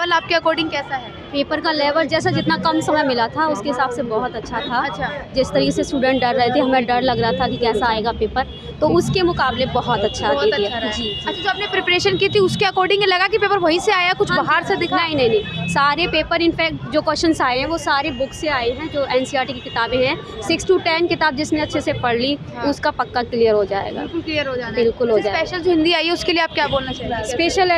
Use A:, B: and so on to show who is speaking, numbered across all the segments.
A: Level आपके according कैसा है?
B: पेपर का लेवल जैसा जितना कम समय मिला था उसके हिसाब से बहुत अच्छा था।
A: अच्छा।
B: जिस तरीके से स्टूडेंट डर रहे थे, हमें डर लग रहा था कि कैसा आएगा पेपर, तो उसके मुकाबले बहुत अच्छा
A: बहुत
B: दे
A: अच्छा
B: दिया।
A: रहा है।
B: जी।
A: अच्छा, जो आपने प्रिपरेशन की थी उसके अकॉर्डिंग लगा कि पेपर वहीं से आया, कुछ बाहर से दिखा?
B: नहीं नहीं नहीं, सारे पेपर इनफैक्ट जो क्वेश्चंस आए हैं वो सारे बुक से आए हैं, जो एनसीईआरटी की किताबें हैं। 6 to 10 किताब जिसने अच्छे से पढ़ ली उसका पक्का क्लियर हो जाएगा।
A: बिल्कुल क्लियर हो जाना।
B: बिल्कुल हो जाएगा।
A: स्पेशल जो हिंदी आई है उसके लिए आप क्या बोलना चाहेंगे?
B: स्पेशल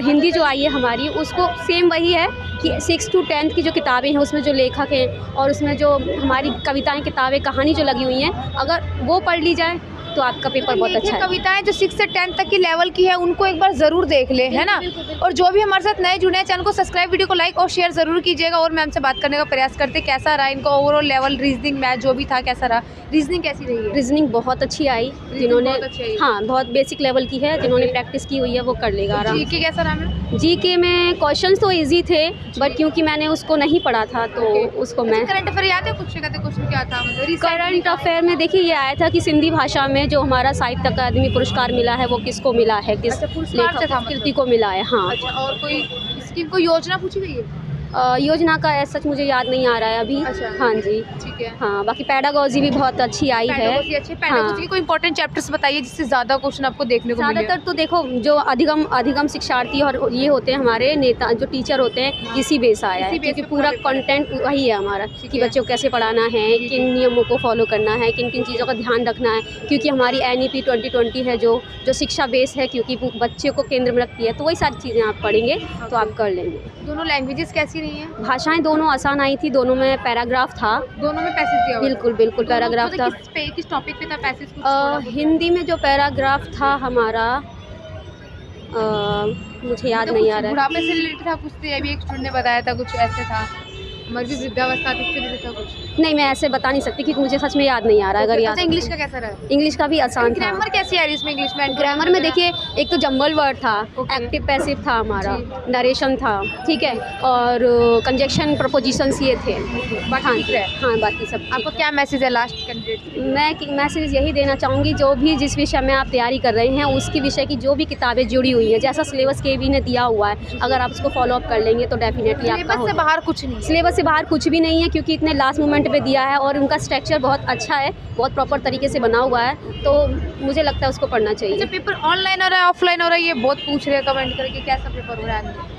B: हिंदी जो आई है हमारी, उसको सेम वही है कि 6 to 10 की जो किताबें हैं उसमें जो लेखक हैं और उसमें जो हमारी कविताएं, किताबें, कहानी जो लगी हुई हैं, अगर वो पढ़ ली जाए तो आपका पेपर बहुत अच्छा है।
A: कविताएं जो 6 से 10 तक की लेवल की है उनको एक बार ज़रूर देख ले, है ना। और जो भी हमारे साथ नए जुड़े हैं, चैनल को सब्सक्राइब, वीडियो को लाइक और शेयर ज़रूर कीजिएगा। और मैम से बात करने का प्रयास करते कैसा रहा इनका ओवरऑल लेवल, रीजनिंग, मैथ जो भी था कैसा रहा? रीजनिंग कैसी रही है?
B: रीजनिंग बहुत अच्छी आई, जिन्होंने हाँ बहुत बेसिक लेवल की है, जिन्होंने प्रैक्टिस की हुई है वो कर लेगा आराम।
A: जीके कैसा रहा मैम?
B: जीके में क्वेश्चंस तो इजी थे, बट क्योंकि मैंने उसको नहीं पढ़ा था तो उसको मैं
A: करंट अफेयर याद है? कुछ क्वेश्चन क्या था?
B: करंट अफेयर में देखिए ये आया था कि सिंधी भाषा में जो हमारा साहित्य अकादमी पुरस्कार मिला है वो किसको मिला है, किस लेखक कृति को मिला है। हाँ।
A: अच्छा, और कोई स्कीम, कोई योजना पूछी गई है?
B: योजना का सच मुझे याद नहीं आ रहा है अभी।
A: अच्छा।
B: हाँ जी,
A: ठीक है।
B: हाँ, बाकी पैडागोजी भी बहुत अच्छी आई है।
A: पैडागोजी के कोई इंपॉर्टेंट चैप्टर्स बताइए जिससे ज़्यादा क्वेश्चन आपको देखने को मिले।
B: ज़्यादातर तो देखो जो अधिगम शिक्षार्थी और ये होते हैं हमारे नेता, जो टीचर होते हैं, इसी बेस आया है, क्योंकि पूरा कंटेंट वही है हमारा कि बच्चों को कैसे पढ़ाना है, किन नियमों को फॉलो करना है, किन किन चीज़ों का ध्यान रखना है, क्योंकि हमारी NEP 2020 है जो शिक्षा बेस है, क्योंकि बच्चे को केंद्र में रखती है, तो वही सारी चीज़ें आप पढ़ेंगे तो आप कर लेंगे।
A: दोनों लैंग्वेजेस कैसी रही हैं?
B: भाषाएं दोनों आसान आई थी, दोनों में पैराग्राफ था।
A: दोनों में पैसेज दिया हुआ?
B: बिल्कुल बिल्कुल पैराग्राफ था।
A: किस टॉपिक पे था पैसेज?
B: हिंदी में जो पैराग्राफ था हमारा, मुझे याद नहीं आ रहा है।
A: बुढ़ापे से रिलेटेड था कुछ, तो अभी एक स्टूडेंट ने बताया था कुछ ऐसे था, हमारी भी वृद्धावस्था से रिलेटेड था कुछ।
B: नहीं, मैं ऐसे बता नहीं सकती क्योंकि मुझे सच में याद नहीं आ रहा है। अगर याद।
A: इंग्लिश का कैसा रहा?
B: इंग्लिश का भी आसान था।
A: ग्रामर कैसी आ रही है इसमें? इंग्लिश में
B: ग्रामर में देखिए, एक तो जंबल वर्ड था, एक्टिव पैसिव था हमारा, नरेशन था, ठीक है, और कंजक्शन प्रपोजिशंस ये थे। हाँ, बाकी सब।
A: आपको क्या मैसेज है लास्ट कैंडिडेट?
B: मैं मैसेज यही देना चाहूँगी, जो भी जिस विषय में आप तैयारी कर रहे हैं उसकी विषय की जो भी किताबें जुड़ी हुई हैं, जैसा सिलेबस KB ने दिया हुआ है, अगर आप उसको फॉलो अप कर लेंगे तो डेफिनेटली आपका
A: सिलेबस से बाहर कुछ नहीं,
B: सिलेबस से बाहर कुछ भी नहीं है, क्योंकि इतने लास्ट मोमेंट पे दिया है और उनका स्ट्रक्चर बहुत अच्छा है, बहुत प्रॉपर तरीके से बना हुआ है, तो मुझे लगता है उसको पढ़ना चाहिए।
A: अच्छा, पेपर ऑनलाइन हो रहा है ऑफलाइन हो रहा है, ये बहुत पूछ रहे हैं कमेंट करके, कैसा पेपर हो रहा है?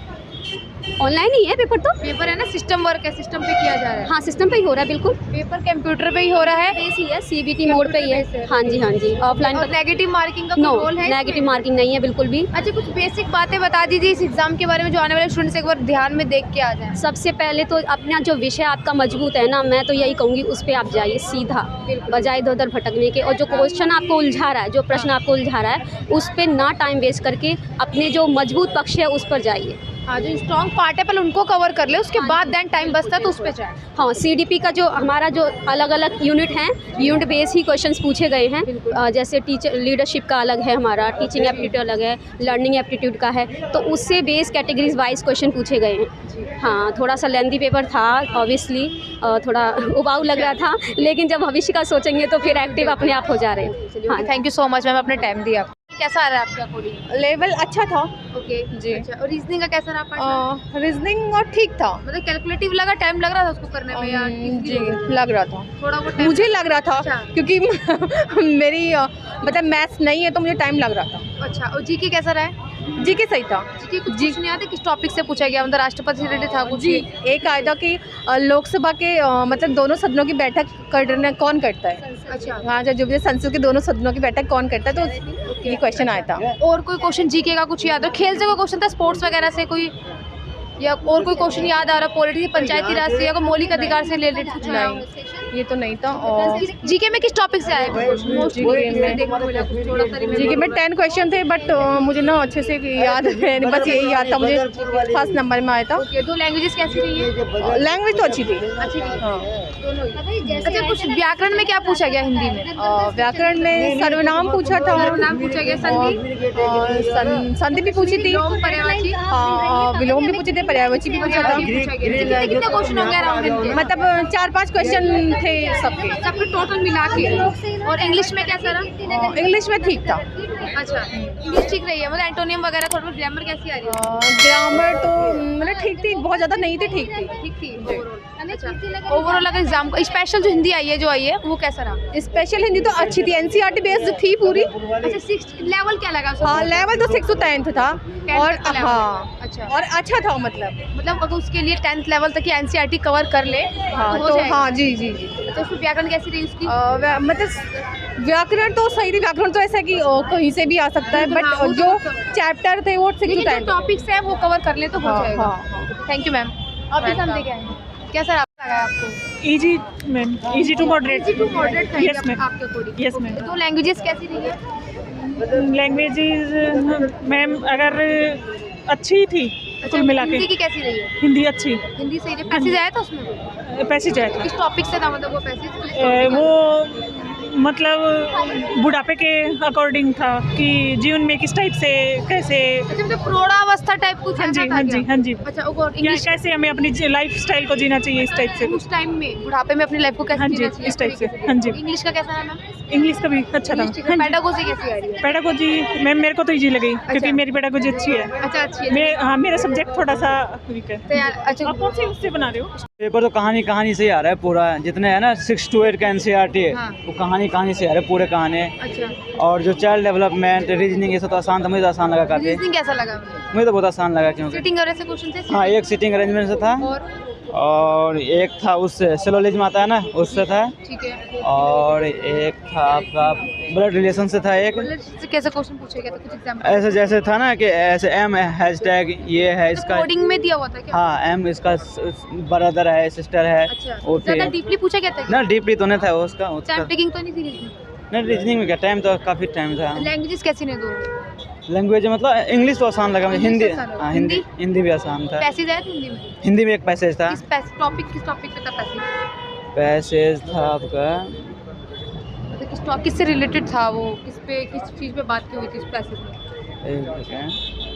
B: ऑनलाइन ही है पेपर, तो
A: पेपर है ना, सिस्टम वर्क है, सिस्टम पे किया जा रहा है।
B: हाँ, सिस्टम पे ही हो रहा है, बिल्कुल
A: पेपर कंप्यूटर पे ही हो रहा है,
B: बेस ही है, CBT मोड पे ही है। हाँ जी, हाँ जी, ऑफलाइन।
A: और नेगेटिव मार्किंग का
B: नो,
A: रोल है?
B: नेगेटिव मार्किंग नहीं है बिल्कुल भी।
A: अच्छा, कुछ बेसिक बातें बता दीजिए इस एग्जाम के बारे में, जो आने वाले स्टूडेंट्स एक बार ध्यान में देख के आ जाए।
B: सबसे पहले तो अपना जो विषय आपका मजबूत है ना, मैं तो यही कहूँगी उस पर आप जाइए सीधा, बजाय इधर उधर भटकने के। और जो क्वेश्चन आपको उलझा रहा है, जो प्रश्न आपको उलझा रहा है, उस पर ना टाइम वेस्ट करके अपने जो मजबूत पक्ष है उस पर जाइए।
A: हाँ, जो स्ट्रॉन्ग पार्ट है पहले उनको कवर कर ले, उसके बाद देन टाइम बचता है तो उस पर जाए।
B: हाँ, CDP का जो हमारा जो अलग अलग यूनिट हैं, यूनिट बेस ही क्वेश्चंस पूछे गए हैं। जैसे टीचर लीडरशिप का अलग है हमारा, टीचिंग एप्टीट्यूड अलग है, लर्निंग एप्टीट्यूड का है, तो उससे बेस कैटेगरीज वाइज क्वेश्चन पूछे गए हैं। हाँ, थोड़ा सा लेंथी पेपर था ऑब्वियसली, थोड़ा उबाऊ लग रहा था, लेकिन जब भविष्य का सोचेंगे तो फिर एक्टिव अपने आप हो जा रहे हैं। हाँ,
A: thank you so much ma'am, अपने टाइम दिया। कैसा आ रहा है आपका कोडिंग?
C: लेवल अच्छा था।
A: ओके जी। अच्छा, और रीजनिंग का कैसा रहा?
C: रीजनिंग और ठीक था,
A: मतलब कैलकुलेटिव लगा, टाइम लग रहा था उसको करने में या
C: जी लग रहा था,
A: थोड़ा बहुत
C: मुझे लग रहा था।
A: अच्छा।
C: क्योंकि मेरी मतलब मैथ्स नहीं है तो मुझे टाइम लग रहा था।
A: अच्छा, और जीके कैसा रहा है?
C: जीके सही था।
A: जीके कुछ नहीं आता, किस टॉपिक से पूछा गया? मतलब राष्ट्रपति से रिलेटेड था कुछ?
C: जी, एक आया था कि लोकसभा के मतलब दोनों सदनों की बैठक करना कौन करता है।
A: अच्छा,
C: हाँ, जो भी संसद के दोनों सदनों की बैठक कौन करता है, तो ये क्वेश्चन आया था।
A: और कोई क्वेश्चन जीके का कुछ याद हो? खेल से कोई क्वेश्चन था, स्पोर्ट्स वगैरह से कोई, या और कोई क्वेश्चन याद आ रहा? पॉलिटिक्स, पंचायती राज से, या कोई मौलिक अधिकार से रिलेटेड कुछ?
C: नहीं, ये तो नहीं था। और
A: जीके में किस टॉपिक से आए?
C: जीके में 10 क्वेश्चन थे, बट मुझे ना अच्छे से याद है, बस यही याद था मुझे, फर्स्ट नंबर में आया था।
A: दो लैंग्वेजेस कैसी रही है?
C: लैंग्वेज तो अच्छी थी।
A: हाँ। अच्छा, कुछ व्याकरण में क्या पूछा गया हिंदी में?
C: व्याकरण में सर्वनाम पूछा था,
A: नाम पूछा गया, संधि,
C: संधि भी पूछी थी,
A: पर्यायवाची,
C: विलोम भी पूछे थे, पर्यायवाची भी पूछा था।
A: कितने क्वेश्चन होंगे अराउंड इनके?
C: मतलब 4-5 क्वेश्चन थे सबके
A: टोटल मिला के। और इंग्लिश में कैसा रहा?
C: इंग्लिश में ठीक था।
A: अच्छा, इंग्लिश ठीक रही है, मतलब एंटोनियम वगैरह थोड़ा ग्रामर कैसी आ रही है?
C: ग्रामर तो मतलब ठीक थी, बहुत ज़्यादा नहीं थी, ठीक थी।
A: ठीक थी ओवरऑल। अच्छा, ओवरऑल अगर एग्जाम को स्पेशल जो हिंदी आई है जो आई है वो कैसा रहा?
C: स्पेशल हिंदी तो अच्छी थी, एनसीईआरटी बेस्ड थी पूरी।
A: अच्छा, 6 लेवल क्या लगा उसका?
C: हाँ, लेवल तो 6 to 10th था।
A: 10th
C: और
A: तक का level।
C: हाँ,
A: अच्छा,
C: और अच्छा था मतलब
A: अगर उसके लिए 10th लेवल तक की एनसीईआरटी कवर कर ले
C: हाँ
A: हो
C: तो
A: जाएगा।
C: हाँ जी जी जी।
A: तो उसमें व्याकरण कैसी रही उसकी?
C: मतलब व्याकरण तो सही थी, व्याकरण तो ऐसा कि कहीं से भी आ सकता है, बट
A: हाँ, वो
C: जो
A: तो-
C: चैप्टर थे वो 6 to
A: लेकिन जो
C: 10
A: टॉपिक्स है वो कवर कर ले तो हो
C: हाँ,
A: जाएगा।
C: हाँ,
A: थैंक यू मैम। अभी हम देखे आए कैसा लगा आपको?
D: Easy ma'am, easy to moderate.
A: Easy to moderate था
D: Yes, ma'am.
A: आपके अकॉर्डिंग?
D: Yes, ma'am.
A: तो लैंग्वेजेस कैसी रही है?
D: लैंग्वेजेस मैम अगर अच्छी थी कुल मिला के।
A: हिंदी की कैसी रही है?
D: हिंदी अच्छी,
A: हिंदी सही रही। पैसेज आया था उसमें?
D: पैसेज आया था।
A: किस टॉपिक से था, मतलब वो पैसेज?
D: वो मतलब बुढ़ापे के अकॉर्डिंग था कि जीवन में किस टाइप से कैसे,
A: अच्छा, मतलब प्रौढ़ावस्था टाइप कुछ
D: हाँ
A: ऐसा
D: जी
A: था
D: हाँ जी
A: क्या?
D: हाँ जी,
A: अच्छा, और
D: क्या
A: इंग्लिश
D: कैसे हमें अपनी लाइफ स्टाइल को जीना चाहिए इस टाइप से।
A: उस टाइम में बुढ़ापे में अपनी लाइफ को कैसे
D: हाँ जी,
A: जीना चाहिए
D: इस टाइप से,
A: तरीके
D: हाँ जी।
A: इंग्लिश का कैसा है मैम?
D: इंग्लिश का भी अच्छा था।
A: इंग्लिश पेडागोजी कैसी आ रही है?
D: पेडागोजी मैम मेरे को तो इजी लगी क्योंकि मेरी पेडागोजी अच्छी है।
A: अच्छा, अच्छी है।
D: मैं हाँ, मेरा सब्जेक्ट थोड़ा सा वीक है।
A: तो यार अच्छा,
D: आप कौन से उससे बना रहे हो?
E: पेपर तो कहानी से ही आ रहा है पूरा, जितने है ना 6 to 8 का एनसीईआरटी है
A: हाँ।
E: वो कहानी से आ रहा है पूरे कहानी।
A: अच्छा,
E: और जो चाइल्ड डेवलपमेंट, रीजनिंग, ये सब तो आसान था, मुझे तो आसान लगा काफ़ी।
A: रीजनिंग कैसा लगा?
E: मुझे तो बहुत आसान लगा क्योंकि
A: सिटिंग और ऐसे क्वेश्चन थे?
E: हाँ, एक सीटिंग अरेंजमेंट से था और एक था उससे सिलोजिज्म आता है ना उससे था,
A: ठीक है।
E: और एक था आपका ब्लड रिलेशन से था एक।
A: कैसे क्वेश्चन पूछे गए थे, कुछ एग्जांपल?
E: ऐसे जैसे था ना कि ऐसे एम हैशटैग ये है इसका,
A: कोडिंग में दिया हुआ था क्या?
E: हाँ एम इसका ब्रदर है, सिस्टर है।
A: अच्छा,
E: और
A: ज्यादा
E: फिर
A: डीपली पूछा गया था
E: ना डीपली तो नहीं था उसका
A: टाइम टेकिंग तो नहीं थी रीजनिंग?
E: नहीं, रीजनिंग में क्या टाइम तो काफ़ी टाइम था।
A: लैंग्वेजेस कैसी ने दो?
E: लैंग्वेज मतलब इंग्लिश तो आसान लगा मुझे,
A: इंग्लिश
E: हिंदी
A: आसान लगा।
E: हाँ हिंदी हिंदी भी आसान था।
A: पैसेज आए थे हिंदी में?
E: हिंदी में एक पैसेज था।
A: किस टॉपिक पे था पैसेज?
E: पैसेज था आपका
A: मतलब किस से रिलेटेड था वो, किस चीज़ पे बात की हुई थी इस पैसेज में?
E: एक सेकंड।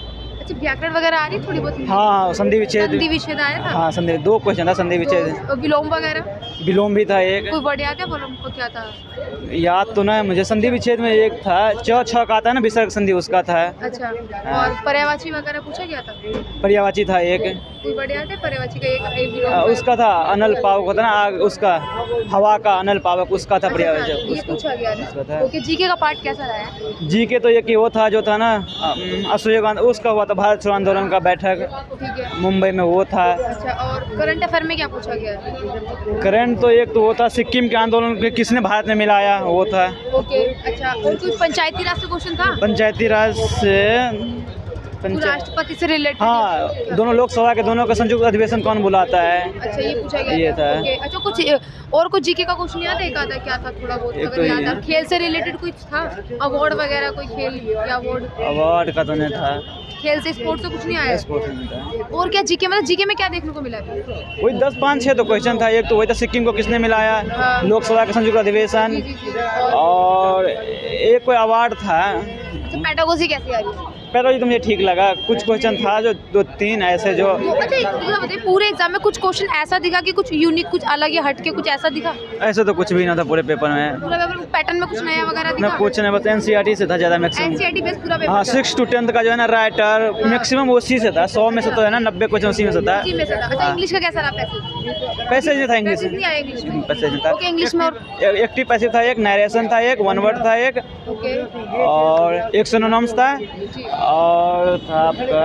A: अच्छा, व्याकरण वगैरह आ रही थोड़ी बहुत हिंदी?
E: हाँ, संधि विच्छेद।
A: संधि विच्छेद आया था?
E: हाँ, संधि 2 क्वेश्चन था, संधि विच्छेद,
A: तो विलोम वगैरह
E: विलोम भी था एक।
A: कोई वर्ड याद है विलोम को क्या था?
E: याद तो ना है मुझे। संधि विच्छेद में एक था छ का आता है ना, विसर्ग संधि, उसका था।
A: अच्छा, और पर्यायवाची वगैरह पूछा गया था?
E: पर्यायवाची था एक।
A: कोई वर्ड याद है पर्यायवाची का? एक विलोम का?
E: उसका था अनल पावक होता है ना आग, उसका हवा का अनल पावक, उसका था
A: अच्छा,
E: पर्यायवाची।
A: ये पूछा गया
E: उसका
A: था।
E: था।
A: ओके, जीके का पार्ट कैसा रहा है?
E: जी के तो ये कि वो था जो था ना असहयोग उसका हुआ था, भारत छोड़ो आंदोलन का बैठक
A: ठीक है।
E: मुंबई में वो था।
A: अच्छा, और करंट अफेयर में क्या पूछा गया?
E: करंट तो एक तो वो था सिक्किम के आंदोलन के किसने भारत में मिलाया, वो था।
A: ओके, अच्छा, और कोई पंचायती राज से क्वेश्चन था?
E: पंचायती राज से
A: राष्ट्रपति से रिलेटेड?
E: हाँ, दोनों लोकसभा के दोनों का संयुक्त अधिवेशन कौन बुलाता है।
A: अच्छा, ये पूछा गया
E: ये था।
A: ओके, अच्छा, कुछ और कुछ जीके का क्वेश्चन याद है? एक आधा क्या था थोड़ा बहुत
E: एक
A: अगर
E: तो
A: याद
E: ये।
A: है? खेल से रिलेटेड कुछ था? अवार्ड वगैरह कोई खेल या अवार्ड?
E: अवार्ड का तो नहीं था,
A: खेल से स्पोर्ट्स से कुछ नहीं आया?
E: स्पोर्ट्स में था।
A: और क्या जीके, मतलब जीके में क्या देखने को मिला अभी?
E: वही 10, 5, 6 तो क्वेश्चन था। एक तो वही था सिक्किम को किसने मिलाया,
A: हाँ।
E: लोकसभा का संयुक्त अधिवेशन,
A: जी, जी, जी।
E: और एक कोई अवार्ड था।
A: अच्छा, पेडागोजी कैसी आ रही है?
E: पहले तो मुझे ठीक लगा, कुछ क्वेश्चन था जो 2-3 ऐसे जो
A: तो अच्छा, एक बात बताइए, पूरे एग्जाम में कुछ क्वेश्चन ऐसा दिखा कि कुछ यूनिक, कुछ अलग या हट के कुछ ऐसा दिखा?
E: ऐसे तो कुछ भी ना था पूरे पेपर में।
A: पूरा पेपर पैटर्न में कुछ नया वगैरह
E: ना
A: दिखा?
E: कुछ नहीं, बस एनसीईआरटी से था ज़्यादा मैक्सिमम।
A: एनसीईआरटी बेस पूरा पेपर
E: हाँ,
A: था?
E: 6 to 10 का जो है ना राइटर मैक्सिमम उसी से था। 100 में से तो है ना 90 क्वेश्चन उसी में से था।
A: उसी में से था। अच्छा,
E: हाँ।
A: इंग्लिश का कैसा रहा पैसेज?
E: पैसेज नहीं था इंग्लिश
A: पैसेज नहीं आया इंग्लिश में?
E: पैसेज नहीं था।
A: ओके, इंग्लिश में और
E: एक्टिव पैसिव था एक, नरेशन था एक, 1 वर्ड था एक,
A: ओके,
E: और एक सिनोनिम्स था,
A: जी।
E: और था आपका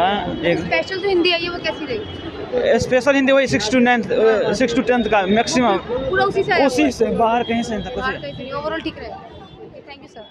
E: एक
A: स्पेशल जो हिंदी आई है वो कैसी रही?
E: स्पेशल हिंदी वही 6 to 10 का मैक्सिमम
A: पूरा उसी से आया?
E: उसी से, बाहर कहीं से नहीं था
A: बाहर
E: कुछ।
A: कहीं से नहीं, ओवरऑल ठीक रहे? Thank you sir.